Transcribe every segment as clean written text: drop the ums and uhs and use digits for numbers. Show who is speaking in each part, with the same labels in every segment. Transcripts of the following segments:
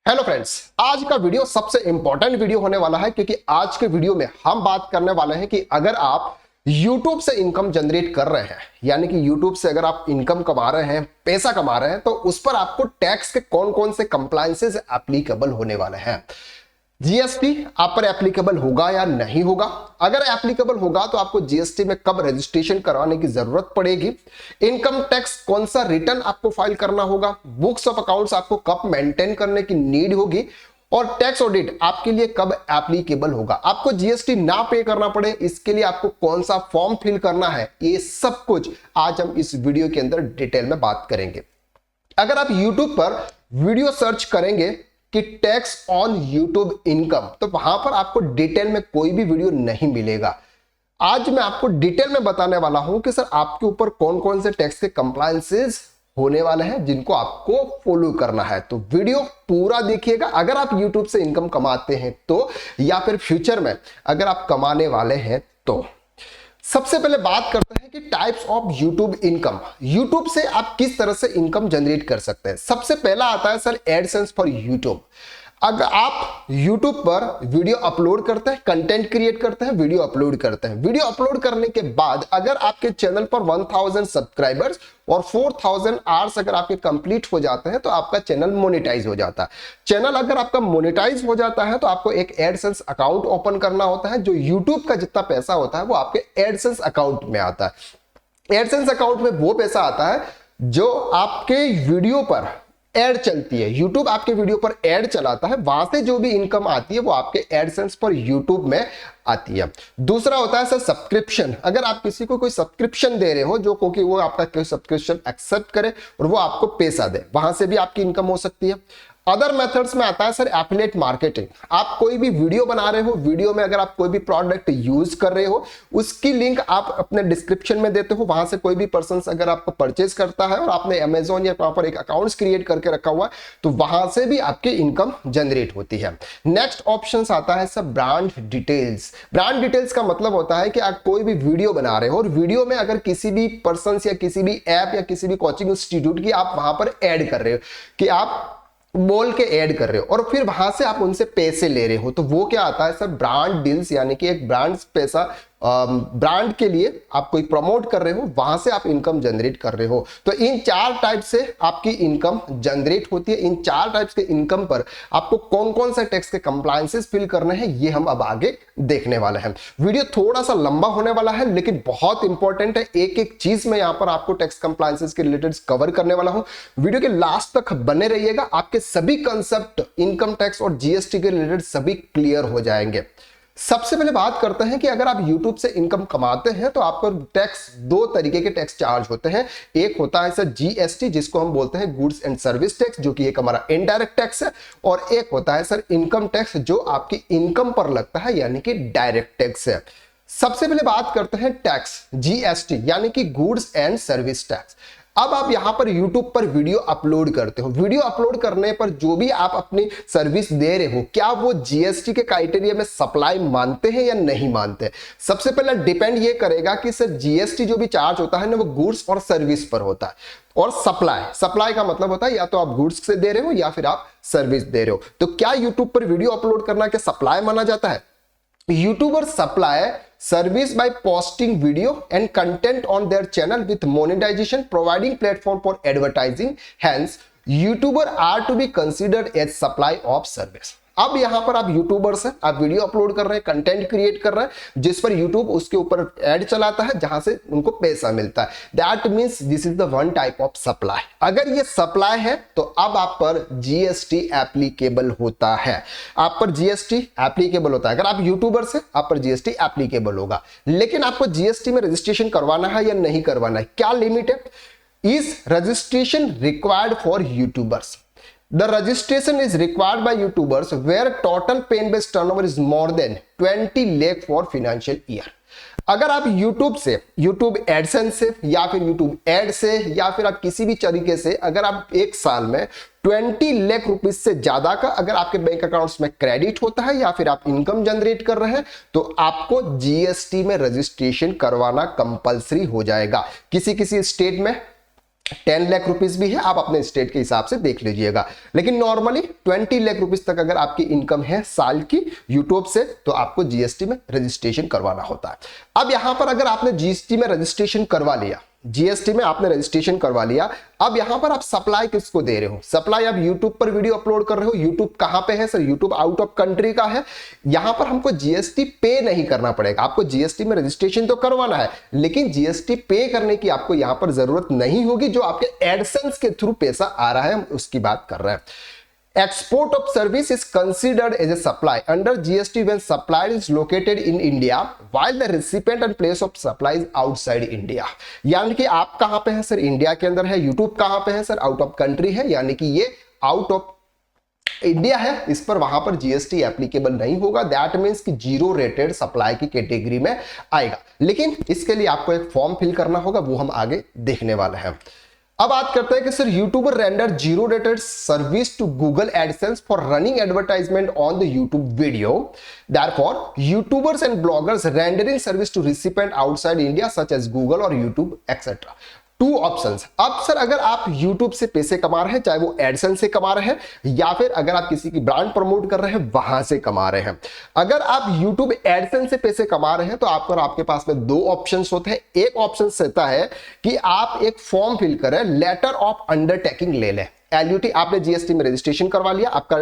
Speaker 1: Hello friends, आज का video सबसे इंपॉर्टेंट वीडियो होने वाला है क्योंकि आज के वीडियो में हम बात करने वाले हैं कि अगर आप YouTube से इनकम जनरेट कर रहे हैं, यानी कि YouTube से अगर आप इनकम कमा रहे हैं, पैसा कमा रहे हैं, तो उस पर आपको टैक्स के कौन कौन से कंप्लायंसेस एप्लीकेबल होने वाले हैं। जीएसटी आप पर एप्लीकेबल होगा या नहीं होगा। अगर एप्लीकेबल होगा तो आपको जीएसटी में कब रजिस्ट्रेशन करवाने की जरूरत पड़ेगी। इनकम टैक्स कौन सा रिटर्न आपको फाइल करना होगा। बुक्स ऑफ अकाउंट्स आपको कब मेंटेन करने की नीड होगी और टैक्स ऑडिट आपके लिए कब एप्लीकेबल होगा। आपको जीएसटी ना पे करना पड़े इसके लिए आपको कौन सा फॉर्म फिल करना है, ये सब कुछ आज हम इस वीडियो के अंदर डिटेल में बात करेंगे। अगर आप YouTube पर वीडियो सर्च करेंगे कि टैक्स ऑन यूट्यूब इनकम, तो वहां पर आपको डिटेल में कोई भी वीडियो नहीं मिलेगा। आज मैं आपको डिटेल में बताने वाला हूं कि सर आपके ऊपर कौन कौन से टैक्स के कंप्लायंसेस होने वाले हैं जिनको आपको फॉलो करना है। तो वीडियो पूरा देखिएगा। अगर आप यूट्यूब से इनकम कमाते हैं तो, या फिर फ्यूचर में अगर आप कमाने वाले हैं तो। सबसे पहले बात करते हैं कि types of YouTube income. YouTube से आप किस तरह से इनकम जनरेट कर सकते हैं। सबसे पहला आता है सर एडसेंस फॉर यूट्यूब। अगर आप यूट्यूब पर वीडियो अपलोड करते हैं, कंटेंट क्रिएट करते हैं, वीडियो अपलोड करते हैं, वीडियो अपलोड करने के बाद अगर आपके चैनल पर 1000 सब्सक्राइबर्स और 4000 आवर्स अगर आपके कंप्लीट हो जाते हैं तो आपका चैनल मोनेटाइज हो जाता है। चैनल अगर आपका मोनेटाइज हो जाता है तो आपको एक एडसेंस अकाउंट ओपन करना होता है। जो यूट्यूब का जितना पैसा होता है वो आपके एडसेंस अकाउंट में आता है। एडसेंस अकाउंट में वो पैसा आता है जो आपके वीडियो पर एड चलती है। YouTube आपके वीडियो पर एड चलाता है, वहां से जो भी इनकम आती है वो आपके एडसेंस पर YouTube में आती है। दूसरा होता है सर सब्सक्रिप्शन। अगर आप किसी को कोई सब्सक्रिप्शन दे रहे हो जो क्योंकि वो आपका कोई सब्सक्रिप्शन एक्सेप्ट करे और वो आपको पैसा दे, वहां से भी आपकी इनकम हो सकती है। अदर मेथड्स में आता है सर एफिलिएट मार्केटिंग। आप कोई भी वीडियो बना रहे हो, वीडियो में अगर आप कोई भी प्रोडक्ट यूज कर रहे हो उसकी लिंक आप अपने डिस्क्रिप्शन में देते हो, वहां से कोई भी पर्सन अगर आपको परचेज करता है और आपने अमेजोन या वहां पर एक अकाउंट्स क्रिएट करके रखा हुआ है तो वहां से भी आपकी इनकम जनरेट होती है। नेक्स्ट ऑप्शन आता है sir brand details. Brand details का मतलब होता है कि आप कोई भी वीडियो बना रहे हो और वीडियो में अगर किसी भी पर्सन या किसी भी ऐप या किसी भी कोचिंग इंस्टीट्यूट की आप वहां पर ऐड कर रहे हो, कि आप बोल के ऐड कर रहे हो और फिर वहां से आप उनसे पैसे ले रहे हो, तो वो क्या आता है सर ब्रांड डील्स। यानी कि एक ब्रांड पैसा, ब्रांड के लिए आप कोई प्रमोट कर रहे हो, वहां से आप इनकम जनरेट कर रहे हो। तो इन चार टाइप से आपकी इनकम जनरेट होती है। इन चार टाइप्स के इनकम पर आपको कौन कौन से टैक्स के कंप्लायंसेस फिल करने हैं ये हम अब आगे देखने वाले हैं। वीडियो थोड़ा सा लंबा होने वाला है लेकिन बहुत इंपॉर्टेंट है। एक एक चीज में यहां पर आपको टैक्स कंप्लायंसेस के रिलेटेड कवर करने वाला हूं। वीडियो के लास्ट तक बने रहिएगा, आपके सभी कंसेप्ट इनकम टैक्स और जीएसटी के रिलेटेड सभी क्लियर हो जाएंगे। सबसे पहले बात करते हैं कि अगर आप YouTube से इनकम कमाते हैं तो आपको टैक्स, दो तरीके के टैक्स चार्ज होते हैं। एक होता है सर जीएसटी जिसको हम बोलते हैं गुड्स एंड सर्विस टैक्स, जो कि एक हमारा इनडायरेक्ट टैक्स है, और एक होता है सर इनकम टैक्स जो आपकी इनकम पर लगता है, यानी कि डायरेक्ट टैक्स है। सबसे पहले बात करते हैं टैक्स जीएसटी यानी कि गुड्स एंड सर्विस टैक्स। अब आप यहां पर YouTube पर वीडियो अपलोड करते हो, वीडियो अपलोड करने पर जो भी आप अपनी सर्विस दे रहे हो, क्या वो जीएसटी के क्राइटेरिया में सप्लाई मानते हैं या नहीं मानते। सबसे पहले डिपेंड ये करेगा कि सर जीएसटी जो भी चार्ज होता है ना वो गुड्स और सर्विस पर होता है, और सप्लाई का मतलब होता है या तो आप गुड्स से दे रहे हो या फिर आप सर्विस दे रहे हो। तो क्या YouTube पर वीडियो अपलोड करना क्या सप्लाई माना जाता है। YouTubers supply service by posting video and content on their channel with monetization, providing platform for advertising. Hence, YouTubers are to be considered as supply of service. अब यहां पर आप यूट्यूबर्स हैं, आप वीडियो अपलोड कर रहे हैं, कंटेंट क्रिएट कर रहे हैं, जिस पर यूट्यूब उसके ऊपर ऐड चलाता है जहां से उनको पैसा मिलता है। That means this is the one type of supply. अगर ये सप्लाई है तो अब आप पर जीएसटी एप्लीकेबल होता है, आप पर जीएसटी एप्लीकेबल होता है। अगर आप यूट्यूबर्स हैं आप पर जीएसटी एप्लीकेबल होगा, लेकिन आपको जीएसटी में रजिस्ट्रेशन करवाना है या नहीं करवाना है, क्या लिमिट है। Is registration required for YouTubers. The registration is required by YouTubers where total paid-based turnover is more than 20 lakh for financial year. अगर आप YouTube से, YouTube एडसेंस से या फिर YouTube एड से या फिर आप किसी भी तरीके से अगर आप एक साल में 20 लाख रुपीज से ज्यादा का अगर आपके बैंक अकाउंट्स में क्रेडिट होता है या फिर आप इनकम जनरेट कर रहे हैं तो आपको जीएसटी में रजिस्ट्रेशन करवाना कंपलसरी हो जाएगा। किसी किसी स्टेट में 10 लाख रुपीस भी है, आप अपने स्टेट के हिसाब से देख लीजिएगा। लेकिन नॉर्मली 20 लाख रुपीस तक अगर आपकी इनकम है साल की यूट्यूब से, तो आपको जीएसटी में रजिस्ट्रेशन करवाना होता है। अब यहां पर अगर आपने जीएसटी में रजिस्ट्रेशन करवा लिया, जीएसटी में आपने रजिस्ट्रेशन करवा लिया, अब यहां पर आप सप्लाई किसको दे रहे हो? सप्लाई आप यूट्यूब पर वीडियो अपलोड कर रहे हो। यूट्यूब कहां पे है sir? YouTube out of country का है। यहां पर हमको जीएसटी पे नहीं करना पड़ेगा, आपको जीएसटी में रजिस्ट्रेशन तो करवाना है, लेकिन जीएसटी पे करने की आपको यहां पर जरूरत नहीं होगी। जो आपके एडसेंस के थ्रू पैसा आ रहा है, हम उसकी बात कर रहे हैं। Export of service is considered as a supply under GST when supplier is located in India while the recipient and place of supply is outside India। यानी कि आप कहां पे हैं सर? इंडिया के अंदर है। यूट्यूब कहां पे है सर? आउट ऑफ कंट्री है, यानी कि ये आउट ऑफ इंडिया है, इस पर वहां पर जीएसटी एप्लीकेबल नहीं होगा। दैट मींस कि जीरो रेटेड सप्लाई की कैटेगरी में आएगा। लेकिन इसके लिए आपको एक फॉर्म फिल करना होगा, वो हम आगे देखने वाले हैं। अब बात करते हैं कि sir YouTuber render zero rated service to Google AdSense for running advertisement on the YouTube video. Therefore YouTubers and bloggers rendering service to recipient outside India such as Google और यूट्यूब एक्सेट्रा। Two options. अब sir अगर आप YouTube से पैसे कमा रहे हैं, चाहे वो एडसेंस से कमा रहे हैं या फिर अगर आप किसी की ब्रांड प्रमोट कर रहे हैं वहां से कमा रहे हैं, अगर आप YouTube एडसेंस से पैसे कमा रहे हैं तो आपके पास में दो ऑप्शंस होते हैं। एक ऑप्शन रहता है कि आप एक फॉर्म फिल करें, लेटर ऑफ अंडरटेकिंग ले लें। एलयूटी आपने जीएसटी में रजिस्ट्रेशन करवा लिया, आपका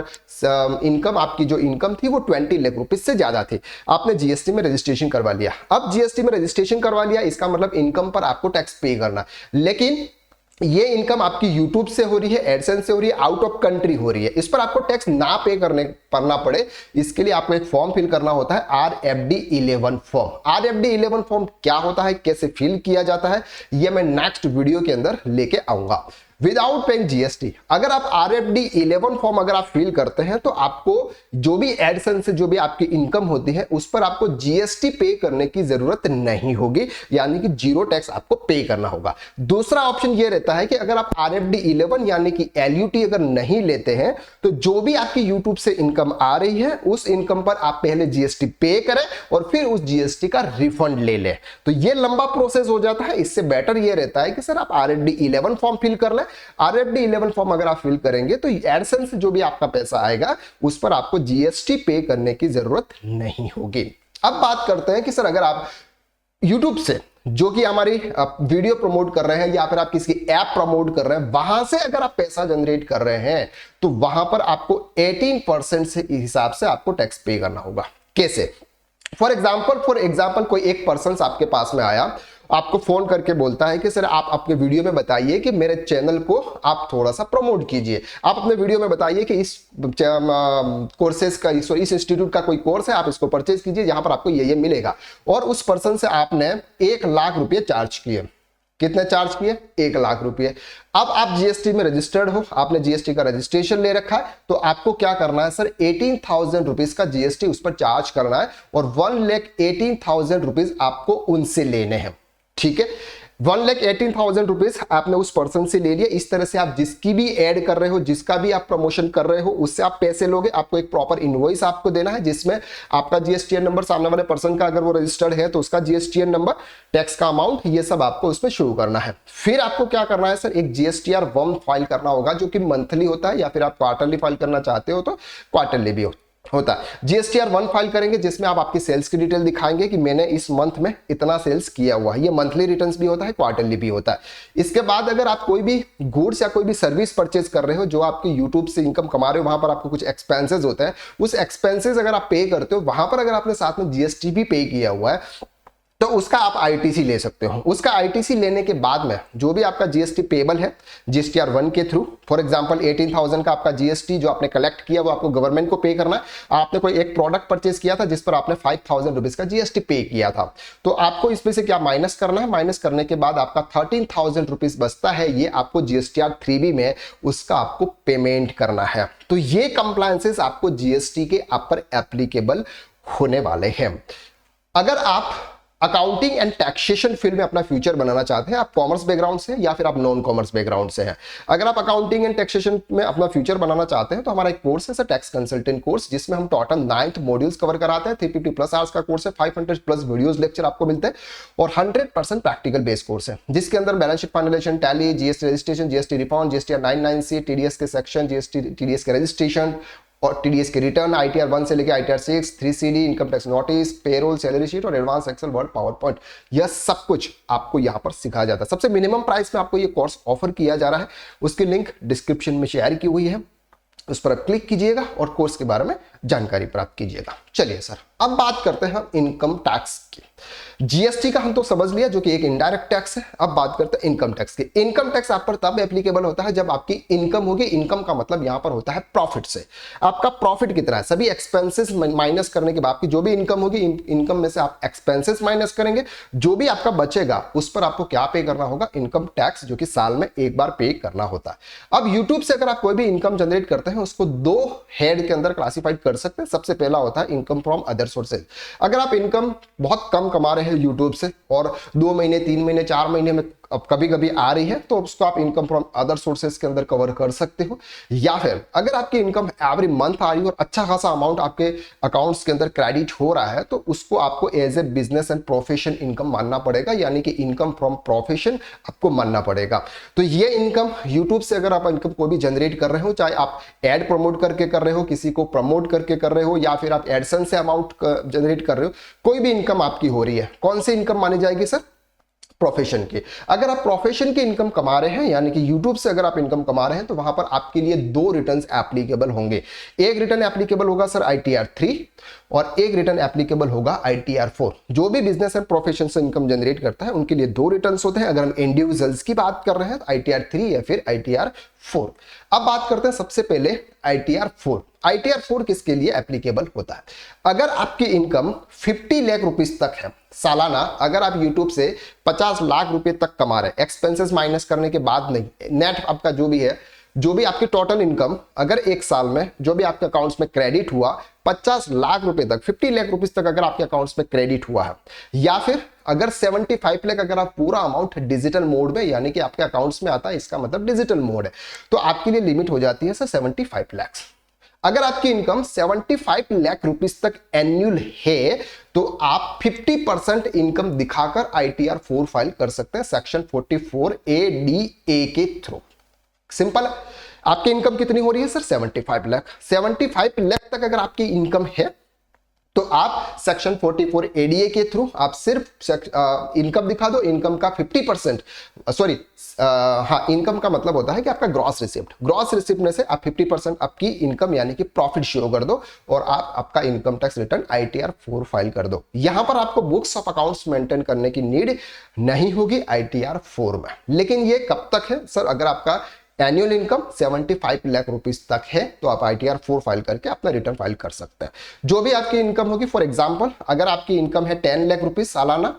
Speaker 1: इनकम, आपकी जो इनकम थी वो 20 लाख रुपीस से ज्यादा थी, आपने जीएसटी में रजिस्ट्रेशन करवा लिया। अब जीएसटी में रजिस्ट्रेशन करवा लिया, इसका मतलब इनकम पर आपको टैक्स पे करना। लेकिन ये इनकम आपकी यूट्यूब से हो रही है, एडसेंस से हो रही है, आउट ऑफ कंट्री हो रही है, इस पर आपको टैक्स ना पे करना पड़े, इसके लिए आपको एक फॉर्म फिल करना होता है, RFD11 फॉर्म। RFD11 फॉर्म क्या होता है, कैसे फिल किया जाता है, ये मैं नेक्स्ट वीडियो के अंदर लेके आऊंगा। विदाउट पेइंग जीएसटी अगर आप RFD11 फॉर्म अगर आप फिल करते हैं तो आपको जो भी एडसेंस से जो भी आपकी इनकम होती है उस पर आपको जीएसटी पे करने की जरूरत नहीं होगी, यानी कि जीरो टैक्स आपको पे करना होगा। दूसरा ऑप्शन ये रहता है कि अगर आप RFD11 यानी कि LUT अगर नहीं लेते हैं तो जो भी आपकी यूट्यूब से इनकम आ रही है उस इनकम पर आप पहले जीएसटी पे करें और फिर उस जीएसटी का रिफंड ले लें। तो ये लंबा प्रोसेस हो जाता है, इससे बेटर ये रहता है कि सर आप RFD11 फॉर्म फिल कर लें। RFD11 फॉर्म अगर आप फिल करेंगे तो एडसेंस से जो भी आपका पैसा आएगा उस पर आपको जीएसटी पे करने की जरूरत नहीं होगी। अब बात करते हैं कि सर अगर आप YouTube से जो कि हमारी वीडियो प्रमोट कर रहे हैं या फिर आप किसी ऐप प्रमोट कर रहे हैं वहां से अगर आप पैसा जनरेट कर रहे हैं तो वहां पर आपको 18% से हिसाब से आपको टैक्स पे करना होगा। कैसे? फॉर एग्जाम्पल कोई एक पर्सन आपके पास में आया, आपको फोन करके बोलता है कि सर आप अपने वीडियो में बताइए कि मेरे चैनल को आप थोड़ा सा प्रमोट कीजिए, आप अपने वीडियो में बताइए कि इस कोर्सेज का, इस इंस्टीट्यूट का कोई कोर्स है, आप इसको परचेज कीजिए, यहां पर आपको ये मिलेगा। और उस पर्सन से आपने 1 लाख रुपए चार्ज किए। कितने चार्ज किए? 1 लाख रुपए। अब आप जीएसटी में रजिस्टर्ड हो, आपने जीएसटी का रजिस्ट्रेशन ले रखा है, तो आपको क्या करना है सर? 18,000 रुपीज का जीएसटी उस पर चार्ज करना है और 1,18,000 रुपीज आपको उनसे लेने हैं। ठीक है, 1,18,000 रुपीज आपने उस पर्सन से ले लिया। इस तरह से आप जिसकी भी ऐड कर रहे हो, जिसका भी आप प्रमोशन कर रहे हो, उससे आप पैसे लोगे। आपको एक प्रॉपर इनवॉइस आपको देना है जिसमें आपका जीएसटीएन नंबर, सामने वाले पर्सन का अगर वो रजिस्टर्ड है तो उसका जीएसटीएन नंबर, टैक्स का अमाउंट, ये सब आपको उसमें शुरू करना है। फिर आपको क्या करना है सर? एक GSTR 1 फाइल करना होगा जो कि मंथली होता है, या फिर आप क्वार्टरली फाइल करना चाहते हो तो क्वार्टरली भी होता है। GSTR 1 फाइल करेंगे जिसमें आप आपकी सेल्स की डिटेल दिखाएंगे कि मैंने इस मंथ में इतना सेल्स किया हुआ है। ये मंथली रिटर्न्स भी होता है, क्वार्टरली भी होता है। इसके बाद अगर आप कोई भी गुड्स या कोई भी सर्विस परचेज कर रहे हो, जो आपकी यूट्यूब से इनकम कमा रहे हो, वहां पर आपको कुछ एक्सपेंसेस होते हैं, उस एक्सपेंसेस अगर आप पे करते हो, वहां पर अगर आपने साथ में जीएसटी भी पे किया हुआ है तो उसका आप आईटीसी ले सकते हो। उसका आईटीसी लेने के बाद में जो भी आपका जीएसटी पेबल है GSTR 1 के थ्रू, फॉर एग्जांपल 18,000 का आपका जीएसटी जो आपने कलेक्ट किया वो आपको गवर्नमेंट को पे करना है। आपने कोई एक प्रोडक्ट परचेज किया था जिस पर आपने 5,000 रुपीज का जीएसटी पे किया था, तो आपको इसमें से क्या माइनस करना है? माइनस करने के बाद आपका 13,000 रुपीज बचता है, ये आपको GSTR 3B में उसका आपको पेमेंट करना है। तो ये कंप्लायंसेस आपको जीएसटी के ऊपर एप्लीकेबल होने वाले हैं। अकाउंटिंग एंड टैक्सेशन फील्ड में अपना फ्यूचर बनाना चाहते हैं, आप कॉमर्स बैकग्राउंड से या फिर आप नॉन कॉमर्स बैकग्राउंड से हैं, अगर आप अकाउंटिंग एंड टैक्सेशन में अपना फ्यूचर बनाना चाहते हैं तो हमारा एक कोर्स है सर, टैक्स कंसल्टेंट कोर्स, जिसमें हम टोटल 9 मॉड्यूल्स कवर कराते हैं। 350+ आवर्स का कोर्स है, 500+ वीडियोस लेक्चर आपको मिलते हैं और 100% प्रैक्टिकल बेस कोर्स है, जिसके अंदर balance sheet finalization, Tally, GST registration, GST reform, GST 99C, TDS के सेक्शन, जीएसटी टीडीएस के रजिस्ट्रेशन और टीडीएस के रिटर्न, ITR 1 से लेकर ITR 6, 3CD, income tax notice, payroll, salary sheet और advance Excel, Word, PowerPoint, यह सब कुछ आपको यहां पर सिखाया जाता है। सबसे मिनिमम प्राइस में आपको यह कोर्स ऑफर किया जा रहा है, उसकी लिंक डिस्क्रिप्शन में शेयर की हुई है, उस पर आप क्लिक कीजिएगा और कोर्स के बारे में जानकारी प्राप्त कीजिएगा। चलिए सर, अब बात करते हैं हम इनकम टैक्स की। जीएसटी का हम तो समझ लिया, जो कि एक इनडायरेक्ट टैक्स है। अब बात करते हैं इनकम टैक्स की। इनकम टैक्स आप पर तब एप्लीकेबल होता है जब आपकी इनकम होगी। इनकम का मतलब यहां पर होता है प्रॉफिट से, आपका प्रॉफिट कितना है, सभी एक्सपेंसेस माइनस करने के बाद आपकी जो भी इनकम होगी, इनकम में से आप एक्सपेंसेस माइनस करेंगे, जो भी आपका बचेगा उस पर आपको क्या पे करना होगा, इनकम टैक्स, जो कि साल में एक बार पे करना होता है। अब यूट्यूब से अगर आप कोई भी इनकम जनरेट करते हैं, उसको 2 हेड के अंदर क्लासिफाइड कर सकते हैं। सबसे पहला होता है इनकम फ्रॉम अदर सोर्सेज। अगर आप इनकम बहुत कम कमा रहे हैं यूट्यूब से और 2 महीने, 3 महीने, 4 महीने में अब कभी कभी आ रही है, तो उसको आप इनकम फ्रॉम अदर सोर्सेज के अंदर कवर कर सकते हो। या फिर अगर आपकी इनकम एवरी मंथ आ रही है और अच्छा खासा अमाउंट आपके अकाउंट्स के अंदर क्रेडिट हो रहा है, तो उसको आपको as a business and profession income मानना पड़ेगा, यानी कि इनकम फ्रॉम प्रोफेशन आपको मानना पड़ेगा। तो ये इनकम यूट्यूब से अगर आप इनकम को भी जनरेट कर रहे हो, चाहे आप एड प्रमोट करके कर रहे हो, किसी को प्रमोट करके कर रहे हो, या फिर आप एडसेंस से अमाउंट जनरेट कर रहे हो, कोई भी इनकम आपकी हो रही है, कौन सी इनकम मानी जाएगी सर, प्रोफेशन की। अगर आप प्रोफेशन की इनकम कमा रहे हैं, यानी कि यूट्यूब से अगर आप इनकम कमा रहे हैं, तो वहां पर आपके लिए 2 रिटर्न्स एप्लीकेबल होंगे। एक रिटर्न एप्लीकेबल होगा सर ITR 3 और एक रिटर्न एप्लीकेबल होगा ITR 4। जो भी बिजनेस एंड प्रोफेशन से इनकम जनरेट करता है उनके लिए 2 रिटर्न्स होते हैं। अगर हम इंडिविजुअल्स की बात कर रहे हैं तो ITR 3 या फिर ITR 4। अब बात करते हैं सबसे पहले ITR 4। ITR 4 किसके लिए एप्लीकेबल होता है? अगर आपकी इनकम 50 लाख रुपीस तक है सालाना, अगर आप YouTube से 50 लाख रुपए तक कमा रहे हैं, एक्सपेंसेस माइनस करने के बाद नहीं, नेट आपका जो भी है, जो भी आपकी टोटल इनकम अगर एक साल में जो भी आपके अकाउंट्स में क्रेडिट हुआ 50 लाख रुपए तक, 50 लाख रुपीस तक अगर आपके अकाउंट्स में क्रेडिट हुआ है, या फिर अगर 75 लाख अगर आप पूरा अमाउंट डिजिटल मोड में, यानी कि आपके अकाउंट्स में आता है, इसका मतलब डिजिटल मोड है, तो आपके लिए लिमिट हो जाती है सर 75 लाख। अगर आपकी इनकम 75 लाख रुपीस तक एनुअल है, तो आप 50% इनकम दिखाकर ITR 4 फाइल कर सकते हैं सेक्शन 44ADA के थ्रू। सिंपल। आपकी इनकम कितनी हो रही है सर, 75 लाख। 75 लाख तक अगर आपकी इनकम है, तो आप सेक्शन 44 ADA के थ्रू आप सिर्फ इनकम दिखा दो। इनकम का 50%, सॉरी हाँ, इनकम का मतलब होता है कि आपका ग्रॉस रिसिप्ट, ग्रॉस रिसिप्ट में से आप 50% आपकी इनकम यानी कि प्रॉफिट शो कर दो और आप आपका income tax return ITR 4 file कर दो। यहां पर आपको बुक्स ऑफ अकाउंट्स मेंटेन करने की नीड नहीं होगी ITR 4 में। लेकिन ये कब तक है सर, अगर आपका एनुअल इनकम 75 लाख रुपीस तक है, तो आप ITR 4 फाइल करके अपना रिटर्न फाइल कर सकते हैं। जो भी आपकी इनकम होगी, फॉर एग्जांपल अगर आपकी इनकम है 10 लाख रुपीस सालाना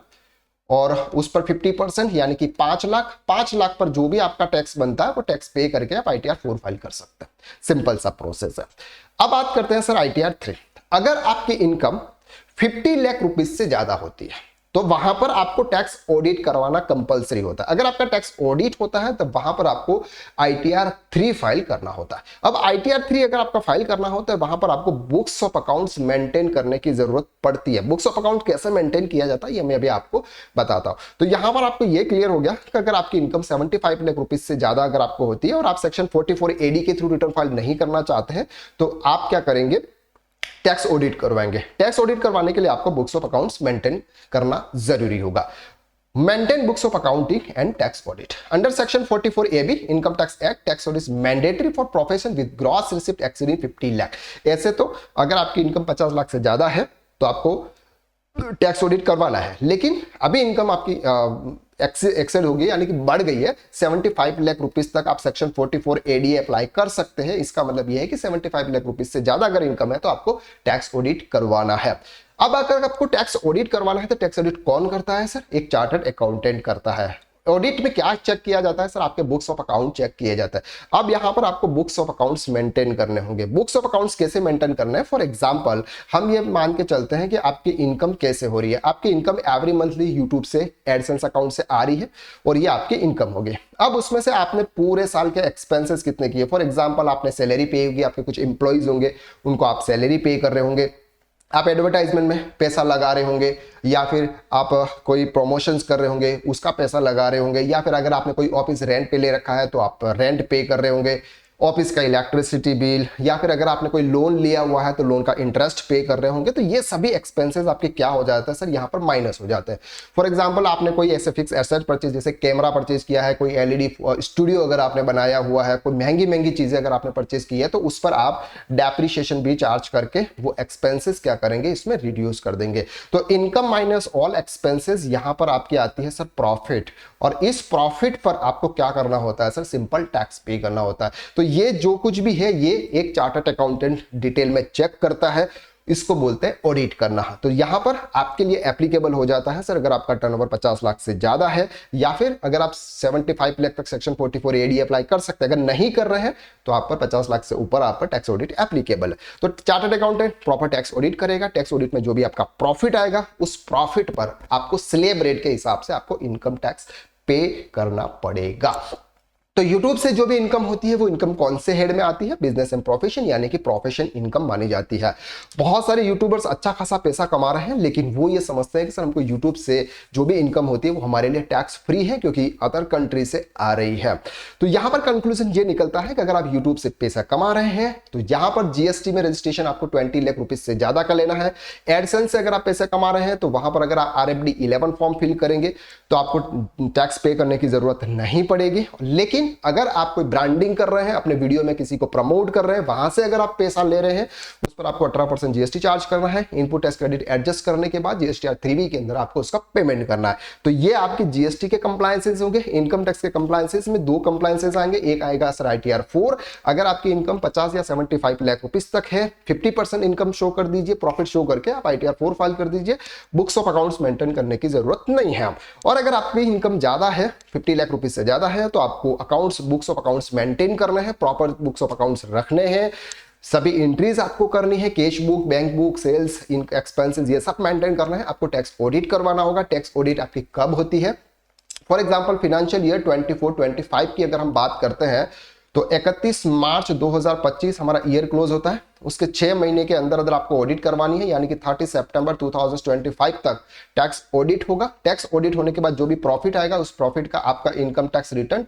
Speaker 1: और उस पर 50% यानी कि 5 लाख, 5 लाख पर जो भी आपका टैक्स बनता है वो टैक्स पे करके आप ITR 4 फाइल कर सकते हैं। सिंपल सा प्रोसेस है। अब बात करते हैं सर ITR 3। अगर आपकी इनकम 50 लाख रुपीस से ज्यादा होती है, तो वहां पर आपको टैक्स ऑडिट करवाना कंपलसरी होता है। अगर आपका टैक्स ऑडिट होता है, तो वहां पर आपको ITR 3 फाइल करना होता है। अब ITR 3 अगर आपका फाइल करना होता है, वहां पर आपको बुक्स ऑफ अकाउंट्स मेंटेन करने की जरूरत पड़ती है। बुक्स ऑफ अकाउंट कैसे मेंटेन किया जाता है, ये मैं अभी आपको बताता हूं। तो यहां पर आपको ये क्लियर हो गया कि अगर आपकी इनकम 75 लाख रुपीस से ज्यादा अगर आपको होती है और आप सेक्शन 44 AD के थ्रू रिटर्न फाइल नहीं करना चाहते हैं, तो आप क्या करेंगे, टैक्स ऑडिट करवाएंगे। टैक्स ऑडिट करवाने के लिए आपको बुक्स ऑफ अकाउंट्स मेंटेन करना जरूरी होगा। Maintain books of accounting and tax audit under section 44 AB income tax act. Tax audit is mandatory for profession with gross receipt exceeding 50 lakh. ऐसे तो अगर आपकी इनकम 50 लाख से ज्यादा है तो आपको टैक्स ऑडिट करवाना है, लेकिन अभी इनकम आपकी एक्सेल होगी यानी कि बढ़ गई है 75 लाख रुपीस तक, आप सेक्शन 44 ADA अप्लाई कर सकते हैं। इसका मतलब यह है कि 75 लाख रुपीस से ज्यादा अगर इनकम है तो आपको टैक्स ऑडिट करवाना है। अब अगर आपको टैक्स ऑडिट करवाना है तो टैक्स ऑडिट कौन करता है सर, एक चार्टर्ड अकाउंटेंट करता है। ऑडिट में क्या चेक किया जाता है सर, आपके बुक्स ऑफ अकाउंट चेक किया जाता है। अब यहां पर आपको बुक्स ऑफ अकाउंट्स मेंटेन करने होंगे। बुक्स ऑफ अकाउंट्स कैसे मेंटेन करने हैं, फॉर एग्जांपल हम ये मान के चलते हैं कि आपकी इनकम कैसे हो रही है। आपकी इनकम एवरी मंथली यूट्यूब से एडसेंस अकाउंट से आ रही है और ये आपकी इनकम होगी। अब उसमें से आपने पूरे साल के एक्सपेंसेस कितने किए, फॉर एग्जांपल आपने सैलरी पे होगी, आपके कुछ इंप्लॉइज होंगे उनको आप सैलरी पे कर रहे होंगे, आप एडवर्टाइजमेंट में पैसा लगा रहे होंगे, या फिर आप कोई प्रमोशंस कर रहे होंगे उसका पैसा लगा रहे होंगे, या फिर अगर आपने कोई ऑफिस रेंट पे ले रखा है तो आप रेंट पे कर रहे होंगे, ऑफिस का इलेक्ट्रिसिटी बिल, या फिर अगर आपने कोई लोन लिया हुआ है तो लोन का इंटरेस्ट पे कर रहे होंगे। तो ये सभी एक्सपेंसेस आपके क्या हो जाते हैं सर, यहाँ पर माइनस हो जाते हैं। फॉर एग्जांपल आपने कोई ऐसे फिक्स एसेट परचेज, जैसे कैमरा परचेज किया है, कोई एलईडी स्टूडियो अगर आपने बनाया हुआ है, कोई महंगी महंगी चीजें अगर आपने परचेज की है, तो उस पर आप डेप्रिसिएशन भी चार्ज करके वो एक्सपेंसेस क्या करेंगे, इसमें रिड्यूस कर देंगे। तो इनकम माइनस ऑल एक्सपेंसेस यहां पर आपकी आती है सर प्रॉफिट, और इस प्रॉफिट पर आपको क्या करना होता है सर, सिंपल टैक्स पे करना होता है। तो ये जो कुछ भी है ये एक चार्टर्ड अकाउंटेंट डिटेल में चेक करता है, इसको बोलते हैं ऑडिट करना। तो यहां पर आपके लिए एप्लीकेबल हो जाता है सर, अगर आपका टर्नओवर 50 लाख से ज्यादा है, या फिर अगर आप 75 लाख तक सेक्शन 44 एडी अप्लाई कर सकते हैं। अगर नहीं कर रहे हैं तो आप पर 50 लाख से ऊपर आप पर टैक्स ऑडिट एप्लीकेबल है। तो chartered accountant proper tax audit करेगा। टैक्स ऑडिट में जो भी आपका प्रॉफिट आएगा उस प्रॉफिट पर आपको स्लैब रेट के हिसाब से आपको इनकम टैक्स पे करना पड़ेगा। तो YouTube से जो भी इनकम होती है वो इनकम कौन से हेड में आती है, बिजनेस एंड प्रोफेशन, यानी कि प्रोफेशन इनकम मानी जाती है। बहुत सारे यूट्यूबर्स अच्छा खासा पैसा कमा रहे हैं, लेकिन वो ये समझते हैं कि सर हमको YouTube से जो भी इनकम होती है वो हमारे लिए टैक्स फ्री है क्योंकि अदर कंट्री से आ रही है। तो यहां पर कंक्लूजन ये निकलता है कि अगर आप YouTube से पैसा कमा रहे हैं तो यहां पर जीएसटी में रजिस्ट्रेशन आपको 20 लाख रुपीज से ज्यादा का लेना है। एडसेंस से अगर आप पैसा कमा रहे हैं तो वहां पर अगर आप RFD 11 फॉर्म फिल करेंगे तो आपको टैक्स पे करने की जरूरत नहीं पड़ेगी। लेकिन अगर आप कोई ब्रांडिंग कर रहे हैं, अपने वीडियो में किसी को प्रमोट कर रहे हैं, वहां से अगर आप पैसा ले रहे हैं उस पर आपको 18% जीएसटी चार्ज करना है। इनपुट टैक्स क्रेडिट एडजस्ट करने के बाद जीएसटीआर 3B के अंदर आपको उसका पेमेंट करना है। तो ये आपके जीएसटी के कंप्लायंसेस होंगे। इनकम टैक्स के कंप्लायंसेस में 2 कंप्लायंसेस आएंगे। एक आएगा सर ITR 4, अगर आपकी इनकम 50 या 75 लाख रुपीस तक है, 50% इनकम शो कर दीजिए, प्रॉफिट शो करके आप ITR 4 फाइल कर दीजिए। बुक्स ऑफ अकाउंट्स मेंटेन करने की जरूरत नहीं है। और अगर आपकी इनकम ज्यादा है, 50 लाख रुपीस से ज्यादा है, तो आपको accounts books of accounts maintain करना है, प्रॉपर बुक्स ऑफ अकाउंट्स रखने हैं, सभी एंट्रीज आपको करनी है, cash book, bank book, sales, expenses, ये सब मेंटेन करना है। आपको टैक्स ऑडिट करवाना होगा। टैक्स ऑडिट आपकी कब होती है, फॉर एग्जांपल फाइनेंशियल ईयर 24-25 की अगर हम बात करते हैं तो 31 मार्च 2025 हमारा ईयर क्लोज होता है। उसके 6 महीने के अंदर अगर आपको ऑडिट करवानी है, यानी कि 30 सितंबर 2025 तक टैक्स ऑडिट होगा। टैक्स ऑडिट होने के बाद जो भी प्रॉफिट आएगा उस प्रॉफिट का आपका इनकम टैक्स रिटर्न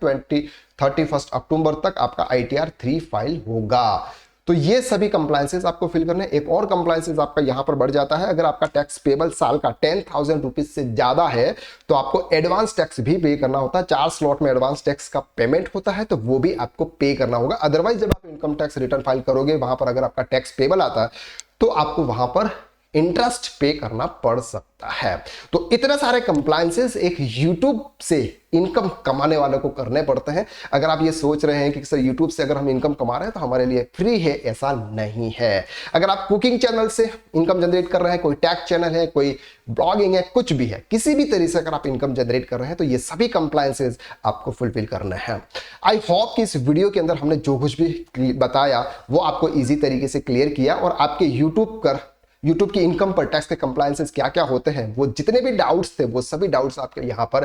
Speaker 1: 31 अक्टूबर तक आपका ITR 3 फाइल होगा। तो ये सभी कंप्लायंसेस आपको फिल करने। एक और कंप्लायंसेस आपका यहां पर बढ़ जाता है, अगर आपका टैक्स पेबल साल का 10,000 रुपीज से ज्यादा है तो आपको एडवांस टैक्स भी पे करना होता है। 4 स्लॉट में एडवांस टैक्स का पेमेंट होता है, तो वो भी आपको पे करना होगा। अदरवाइज जब आप इनकम टैक्स रिटर्न फाइल करोगे वहां पर अगर आपका टैक्स पेबल आता है तो आपको वहां पर इंटरेस्ट पे करना पड़ सकता है। तो इतने सारे कंप्लायंसेस एक YouTube से इनकम कमाने वालों को करने पड़ते हैं। अगर आप ये सोच रहे हैं कि सर YouTube से अगर हम इनकम कमा रहे हैं तो हमारे लिए फ्री है, ऐसा नहीं है। अगर आप कुकिंग चैनल से इनकम जनरेट कर रहे हैं, कोई टैग चैनल है, कोई ब्लॉगिंग है, कुछ भी है, किसी भी तरीके से अगर आप इनकम जनरेट कर रहे हैं तो ये सभी कंप्लायंसेस आपको फुलफिल करना है। आई होप कि इस वीडियो के अंदर हमने जो कुछ भी बताया वो आपको ईजी तरीके से क्लियर किया और आपके यूट्यूब की इनकम पर टैक्स के कंप्लायंसेस क्या क्या होते हैं, वो जितने भी डाउट्स थे वो सभी डाउट्स आपके यहां पर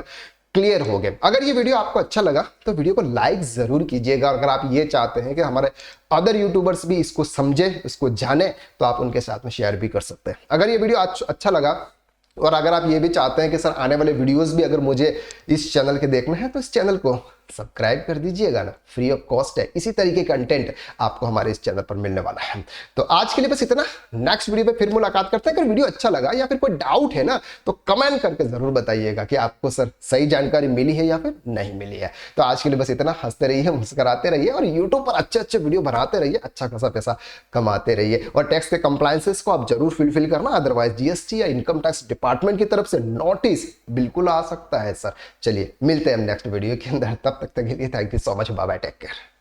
Speaker 1: क्लियर हो गए। अगर ये वीडियो आपको अच्छा लगा तो वीडियो को लाइक जरूर कीजिएगा। अगर आप ये चाहते हैं कि हमारे अदर यूट्यूबर्स भी इसको समझे, इसको जाने, तो आप उनके साथ में शेयर भी कर सकते हैं। अगर ये वीडियो अच्छा लगा और अगर आप ये भी चाहते हैं कि सर आने वाले वीडियोस भी अगर मुझे इस चैनल के देखने हैं तो इस चैनल को सब्सक्राइब कर दीजिएगा ना, फ्री ऑफ कॉस्ट है। इसी तरीके का कंटेंट आपको हमारे इस चैनल पर मिलने वाला है। तो आज के लिए बस इतना। नेक्स्ट वीडियो पे फिर मुलाकात करते हैं। अगर वीडियो अच्छा लगा या फिर कोई डाउट है ना तो कमेंट करके जरूर बताइएगा कि आपको सर सही जानकारी मिली है या फिर नहीं मिली है। तो आज के लिए बस इतना। हंसते रहिए, मुस्कुराते रहिए और यूट्यूब पर अच्छे अच्छे वीडियो बनाते रहिए, अच्छा खासा पैसा कमाते रहिए। और टैक्स के कंप्लायंसेस को आप जरूर फुलफिल करना, अदरवाइज जीएसटी या इनकम टैक्स डिपार्टमेंट की तरफ से नोटिस बिल्कुल आ सकता है सर। चलिए मिलते हैं हम नेक्स्ट वीडियो के अंदर, तब तक के लिए thank you so much, bye bye, take care.